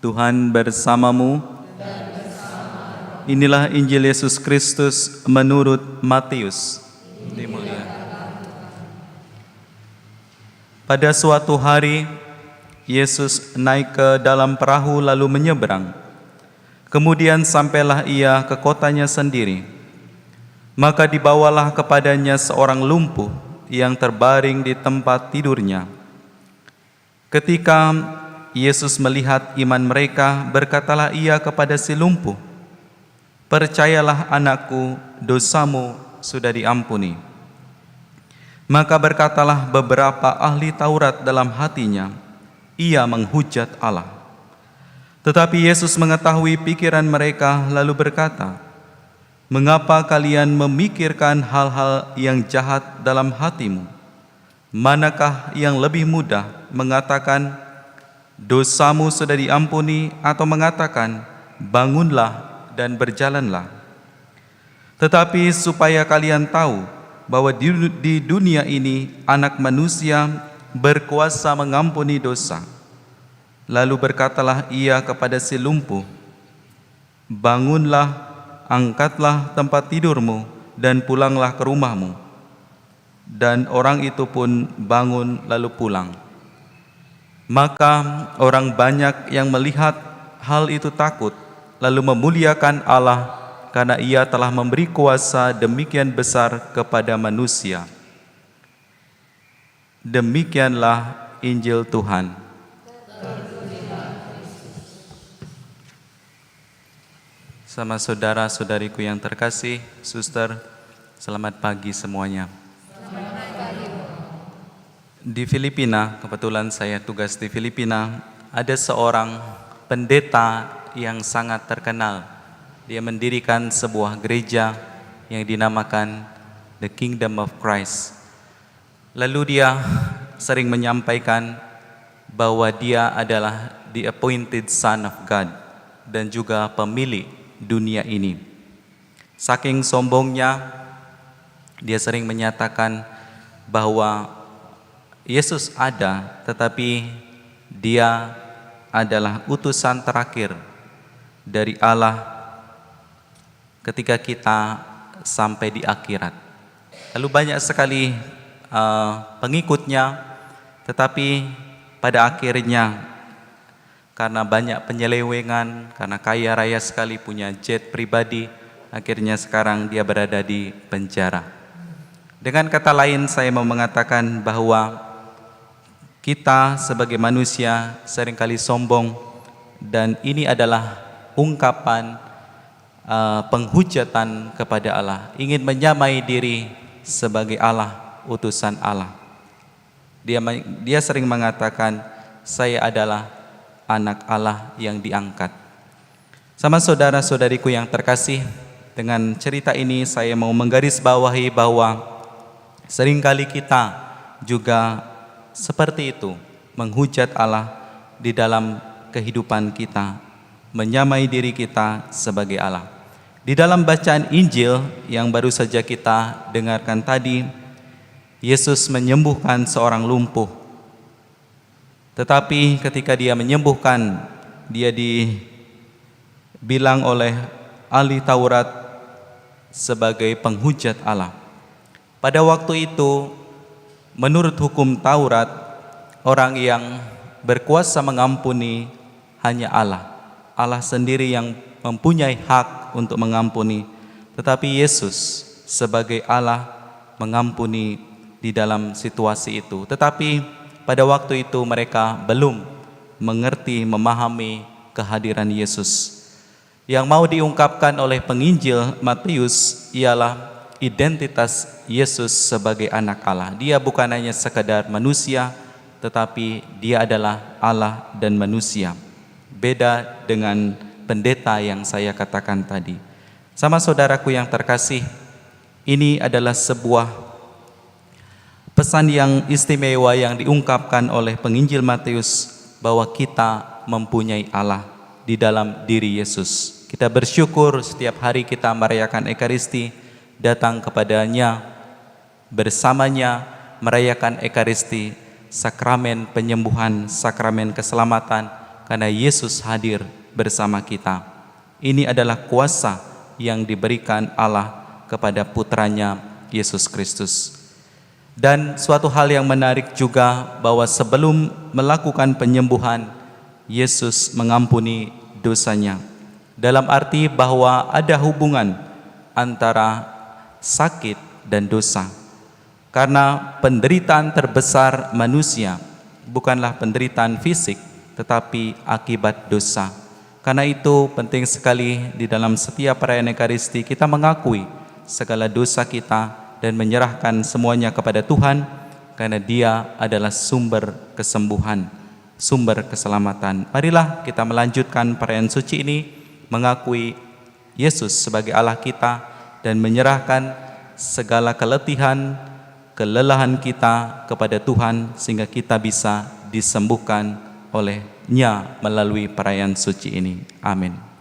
Tuhan bersamamu. Inilah Injil Yesus Kristus menurut Matius. Dimuliakan. Pada suatu hari, Yesus naik ke dalam perahu lalu menyeberang. Kemudian sampailah ia ke kotanya sendiri. Maka dibawalah kepadanya seorang lumpuh yang terbaring di tempat tidurnya. Ketika Yesus melihat iman mereka, berkatalah ia kepada si lumpuh, "Percayalah anakku, dosamu sudah diampuni." Maka berkatalah beberapa ahli Taurat dalam hatinya, ia menghujat Allah. Tetapi Yesus mengetahui pikiran mereka lalu berkata, "Mengapa kalian memikirkan hal-hal yang jahat dalam hatimu? Manakah yang lebih mudah mengatakan, dosamu sudah diampuni, atau mengatakan, bangunlah dan berjalanlah? Tetapi supaya kalian tahu bahwa di dunia ini Anak Manusia berkuasa mengampuni dosa." Lalu berkatalah ia kepada si lumpuh, "Bangunlah, angkatlah tempat tidurmu, dan pulanglah ke rumahmu." Dan orang itu pun bangun lalu pulang. Maka orang banyak yang melihat hal itu takut, lalu memuliakan Allah karena ia telah memberi kuasa demikian besar kepada manusia. Demikianlah Injil Tuhan. Sama saudara-saudariku yang terkasih, suster, selamat pagi semuanya. Di Filipina, kebetulan saya tugas di Filipina, ada seorang pendeta yang sangat terkenal. Dia mendirikan sebuah gereja yang dinamakan The Kingdom of Christ. Lalu dia sering menyampaikan bahwa dia adalah the appointed son of God dan juga pemilik dunia ini. Saking sombongnya, dia sering menyatakan bahwa Yesus ada, tetapi dia adalah utusan terakhir dari Allah ketika kita sampai di akhirat. Lalu banyak sekali pengikutnya, tetapi pada akhirnya karena banyak penyelewengan, karena kaya raya sekali, punya jet pribadi, akhirnya sekarang dia berada di penjara. Dengan kata lain, saya mau mengatakan bahwa kita sebagai manusia seringkali sombong, dan ini adalah ungkapan penghujatan kepada Allah, ingin menyamai diri sebagai Allah, utusan Allah. Dia sering mengatakan, "Saya adalah anak Allah yang diangkat." Sama saudara-saudariku yang terkasih, dengan cerita ini saya mau menggarisbawahi bahwa seringkali kita juga seperti itu, menghujat Allah di dalam kehidupan kita, menyamai diri kita sebagai Allah. Di dalam bacaan Injil yang baru saja kita dengarkan tadi, Yesus menyembuhkan seorang lumpuh. Tetapi ketika dia menyembuhkan, dia dibilang oleh ahli Taurat sebagai penghujat Allah. Pada waktu itu, menurut hukum Taurat, orang yang berkuasa mengampuni hanya Allah. Allah sendiri yang mempunyai hak untuk mengampuni. Tetapi Yesus sebagai Allah mengampuni di dalam situasi itu. Tetapi pada waktu itu mereka belum mengerti, memahami kehadiran Yesus. Yang mau diungkapkan oleh penginjil Matius ialah identitas Yesus sebagai anak Allah. Dia bukan hanya sekadar manusia, tetapi dia adalah Allah dan manusia. Beda dengan pendeta yang saya katakan tadi. Sama saudaraku yang terkasih, ini adalah sebuah pesan yang istimewa yang diungkapkan oleh penginjil Matius, bahwa kita mempunyai Allah di dalam diri Yesus. Kita bersyukur setiap hari kita merayakan Ekaristi, datang kepadanya, bersamanya merayakan Ekaristi, sakramen penyembuhan, sakramen keselamatan, karena Yesus hadir bersama kita. Ini adalah kuasa yang diberikan Allah kepada putranya Yesus Kristus. Dan suatu hal yang menarik juga bahwa sebelum melakukan penyembuhan, Yesus mengampuni dosanya. Dalam arti bahwa ada hubungan antara sakit dan dosa. Karena penderitaan terbesar manusia bukanlah penderitaan fisik, tetapi akibat dosa. Karena itu penting sekali di dalam setiap perayaan Ekaristi kita mengakui segala dosa kita dan menyerahkan semuanya kepada Tuhan, karena Dia adalah sumber kesembuhan, sumber keselamatan. Marilah kita melanjutkan perayaan suci ini mengakui Yesus sebagai Allah kita dan menyerahkan segala keletihan, kelelahan kita kepada Tuhan sehingga kita bisa disembuhkan oleh-Nya melalui perayaan suci ini. Amin.